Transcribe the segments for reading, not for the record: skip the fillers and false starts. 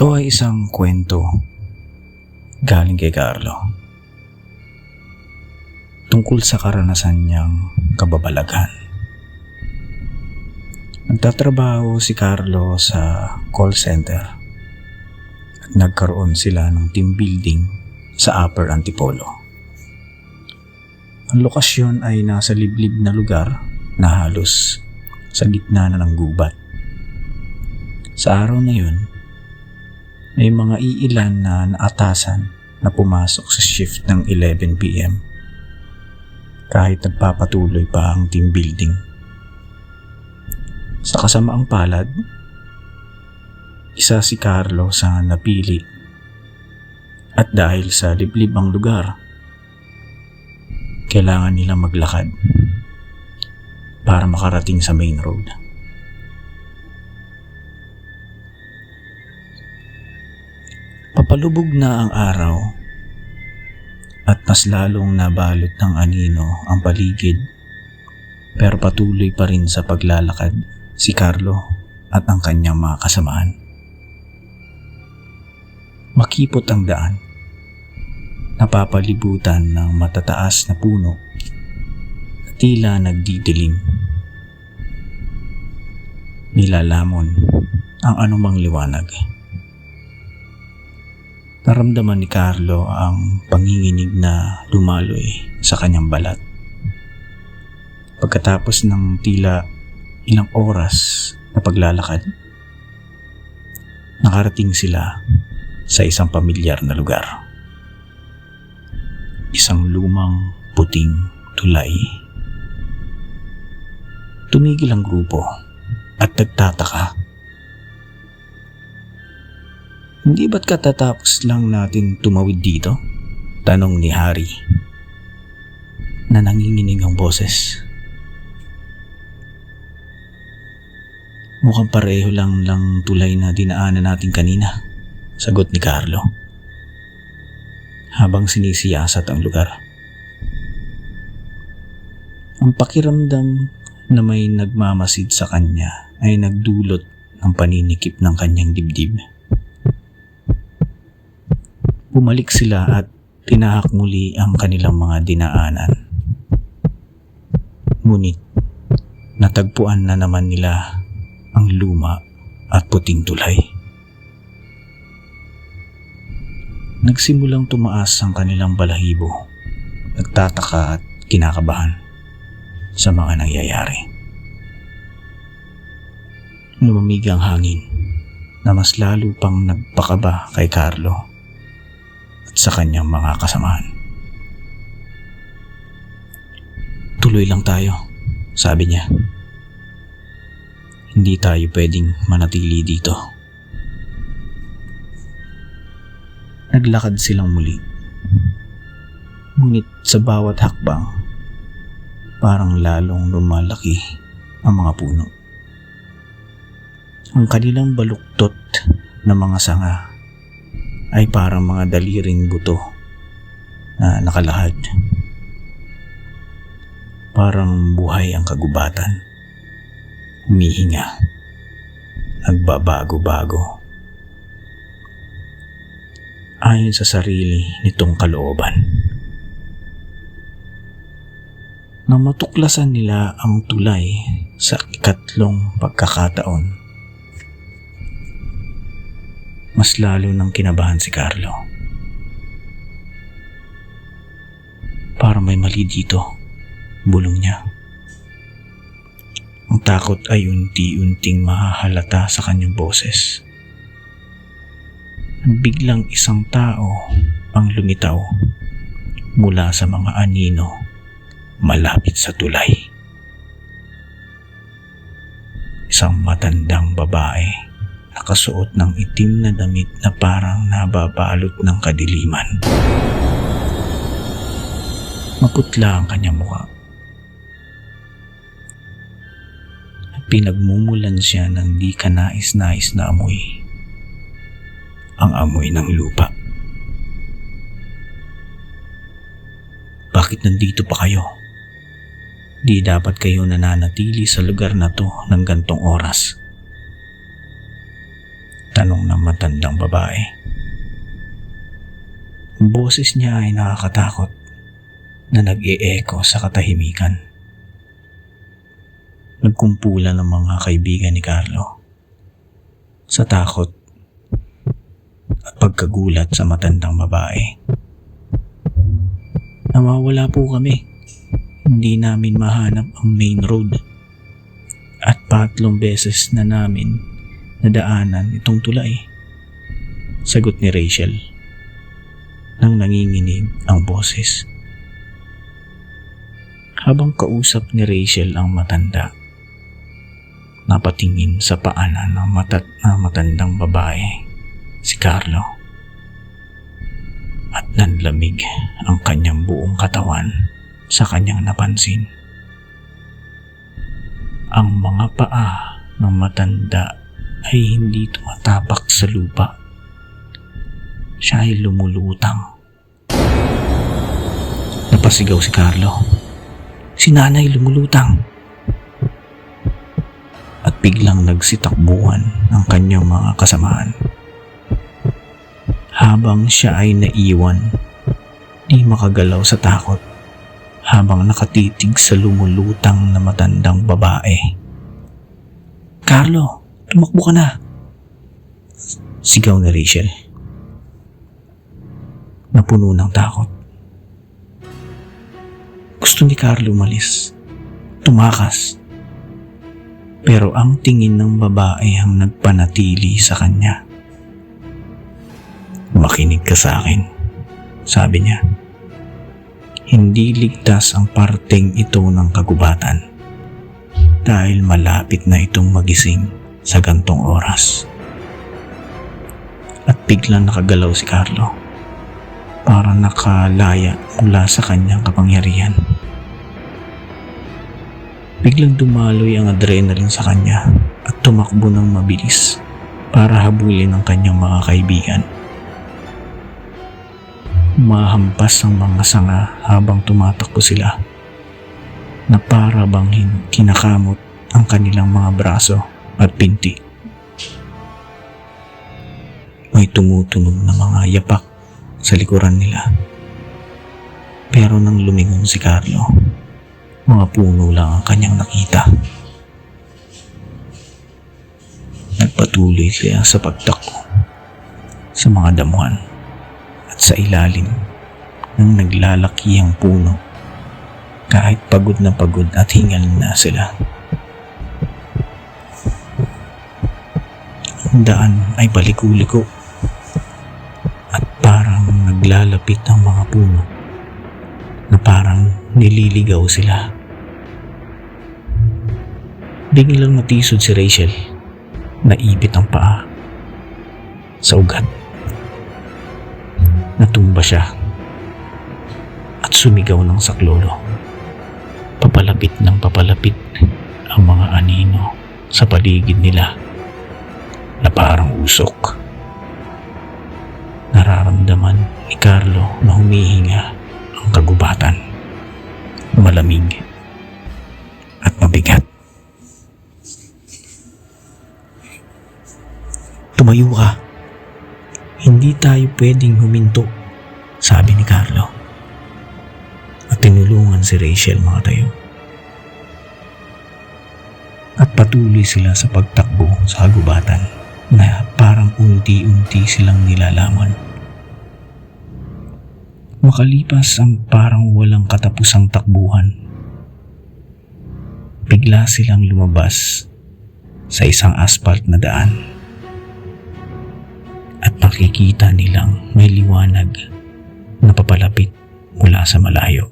Ito ay isang kwento galing kay Carlo tungkol sa karanasan niyang kababalaghan. Nagtatrabaho si Carlo sa call center at nagkaroon sila ng team building sa Upper Antipolo. Ang lokasyon ay nasa liblib na lugar na halos sa gitna na ng gubat. Sa araw na yun, may mga iilan na naatasan na pumasok sa shift ng 11 p.m. kahit nagpapatuloy pa ang team building. Sa kasamaang palad, isa si Carlo sa napili at dahil sa liblib ang lugar, kailangan nila maglakad para makarating sa main road. Papalubog na ang araw at mas lalong nabalot ng anino ang paligid, pero patuloy pa rin sa paglalakad si Carlo at ang kanyang mga kasamahan. Makipot ang daan, napapalibutan ng matataas na puno na tila nagdidilim. Nilalamon ang anumang liwanag. Naramdaman ni Carlo ang panginginig na dumaloy sa kanyang balat. Pagkatapos ng tila ilang oras na paglalakad, nakarating sila sa isang pamilyar na lugar. Isang lumang puting tulay. Tumigil ang grupo at nagtataka. Hindi ba't katatapos lang natin tumawid dito? Tanong ni Harry na nanginginig ang boses. Mukhang pareho lang tulay na dinaanan natin kanina, sagot ni Carlo habang sinisiyasat ang lugar. Ang pakiramdam na may nagmamasid sa kanya ay nagdulot ng paninikip ng kanyang dibdib. Bumalik sila at tinahak muli ang kanilang mga dinaanan. Ngunit natagpuan na naman nila ang luma at puting tulay. Nagsimulang tumaas ang kanilang balahibo, nagtataka at kinakabahan sa mga nangyayari. Lumamig ang hangin na mas lalo pang nagpakaba kay Carlo at sa kanyang mga kasamahan. Tuloy lang tayo, sabi niya. Hindi tayo pwedeng manatili dito. Naglakad silang muli. Ngunit sa bawat hakbang, parang lalong lumalaki ang mga puno. Ang kanilang baluktot na mga sanga ay parang mga daliring buto na nakalahad. Parang buhay ang kagubatan. Humihinga. Nagbabago-bago. Ayon sa sarili nitong kalooban. Nang matuklasan nila ang tulay sa ikatlong pagkakataon, mas lalo nang kinabahan si Carlo. Parang may mali dito, bulong niya. Ang takot ay unti-unting mahahalata sa kanyang boses. Biglang isang tao ang lumitaw mula sa mga anino malapit sa tulay. Isang matandang babae, nakasuot ng itim na damit na parang nababalot ng kadiliman. Maputla ang kanyang mukha. Pinagmumulan siya ng di kanais-nais na amoy. Ang amoy ng lupa. Bakit nandito pa kayo? Di dapat kayo nananatili sa lugar na to ng gantong oras. tanong ng matandang babae. Ang boses niya ay nakakatakot na nag-e-echo sa katahimikan. Nagkumpulan ng mga kaibigan ni Carlo sa takot at pagkagulat sa matandang babae. Nawawala po kami. Hindi namin mahanap ang main road. At 3 beses na namin nadaanan itong tulay. Sagot ni Rachel nang nanginginig ang boses. Habang kausap ni Rachel ang matanda, napatingin sa paanan ng matandang babae si Carlo at nanlamig ang kanyang buong katawan sa kanyang napansin. Ang mga paa ng matanda ay hindi tumatapak sa lupa. Siya ay lumulutang. Napasigaw si Carlo. Si nanay lumulutang. At biglang nagsitakbuhan ang kanyang mga kasamahan. Habang siya ay naiwan, di makagalaw sa takot habang nakatitig sa lumulutang na matandang babae. Carlo, tumakbo ka na! Sigaw ni Rachel. Napuno ng takot. Gusto ni Carlo umalis. Tumakas. Pero ang tingin ng babae ang nagpanatili sa kanya. Makinig ka sa akin, sabi niya. Hindi ligtas ang parteng ito ng kagubatan dahil malapit na itong magising sa gantong oras. At biglang nakagalaw si Carlo, parang nakalaya mula sa kanyang kapangyarihan. Biglang dumaloy ang adrenaline sa kanya at tumakbo ng mabilis para habulin ang kanyang mga kaibigan. Mahampas ang mga sanga habang tumatakbo sila na para bang kinakamot ang kanilang mga braso at pinti. May tumutunog na mga yapak sa likuran nila. Pero nang lumingon si Carlo, mga puno lang ang kanyang nakita. Nagpatuloy siya sa pagtakbo sa mga damuhan at sa ilalim ng naglalakihang puno kahit pagod at hingal na sila. Ang daan ay baliko-liko at parang naglalapit ang mga puno na parang nililigaw sila. Biglang natisod si Rachel. Naipit ang paa sa ugat. Natumba siya at sumigaw ng saklolo. Papalapit ang mga anino sa paligid nila na parang usok. Nararamdaman ni Carlo na humihinga ang kagubatan. Malamig at mabigat. Tumayo ka. Hindi tayo pwedeng huminto, sabi ni Carlo. At tinulungan si Rachel makatayo. At patuloy sila sa pagtakbo sa kagubatan na parang unti-unti silang nilalaman. Makalipas ang parang walang katapusang takbuhan, bigla silang lumabas sa isang asphalt na daan. At makikita nilang may liwanag na papalapit mula sa malayo.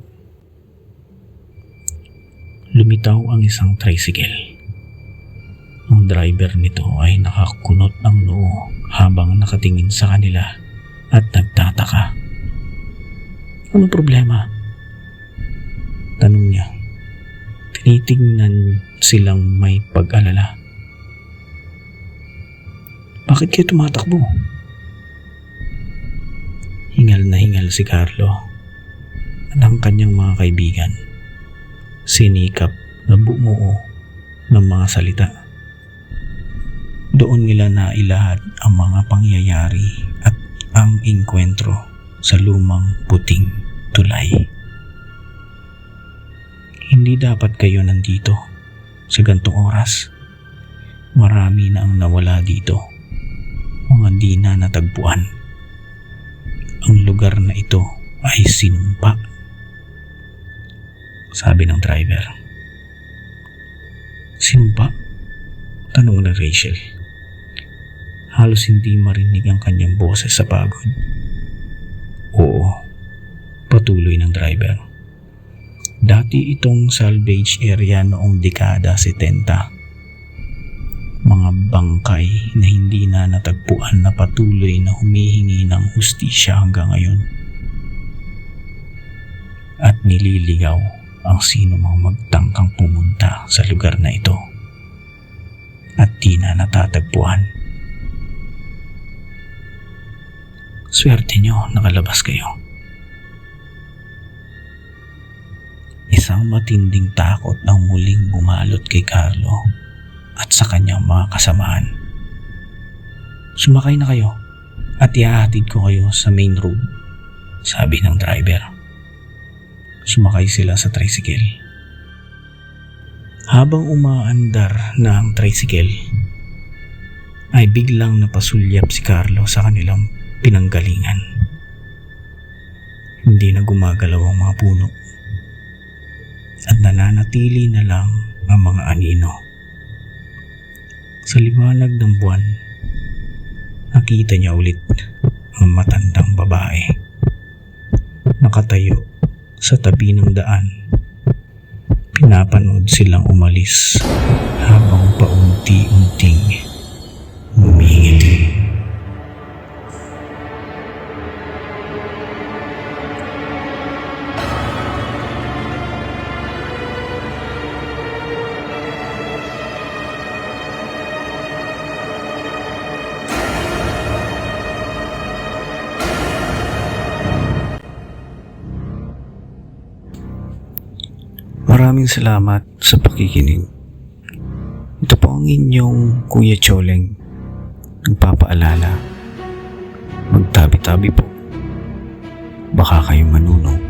Lumitaw ang isang tricycle. Ang driver nito ay nakakunot ng noo habang nakatingin sa kanila at nagtataka. Ano problema? Tanong niya. Tinitingnan silang may pag-alala. Bakit kayo tumatakbo? Hingal na hingal si Carlo at ang kanyang mga kaibigan. Sinikap na bumuo ng mga salita. Doon nila nailahad ang mga pangyayari at ang engkwentro sa lumang puting tulay. Hindi dapat kayo nandito sa gantong oras. Marami na ang nawala dito, mga di na natagpuan. Ang lugar na ito ay sinumpa, sabi ng driver. Sinumpa? Tanong ni Rachel. Halos hindi marinig ang kanyang boses sa pagod. Oo, patuloy ng driver. Dati itong salvage area noong dekada 70. Mga bangkay na hindi na natagpuan na patuloy na humihingi ng hustisya hanggang ngayon. At nililigaw ang sino mang magtangkang pumunta sa lugar na ito at di na natatagpuan. Swerte nyo, nakalabas kayo. Isang matinding takot ang muling bumalot kay Carlo at sa kanyang mga kasamaan. Sumakay na kayo at ihahatid ko kayo sa main road, sabi ng driver. Sumakay sila sa tricycle. Habang umaandar na ang tricycle, ay biglang napasulyap si Carlo sa kanilang pinanggalingan. Hindi na gumagalaw ang mga puno at nananatili na lang ang mga anino. Sa liwanag ng buwan, nakita niya ulit ang matandang babae. Nakatayo sa tabi ng daan. Pinapanood silang umalis habang paunti-unting humingiti. Maraming salamat sa pakikinig. Ito po ang inyong Kuya Choleng, nagpapaalala. Magtabi-tabi po. Baka kayo manunog.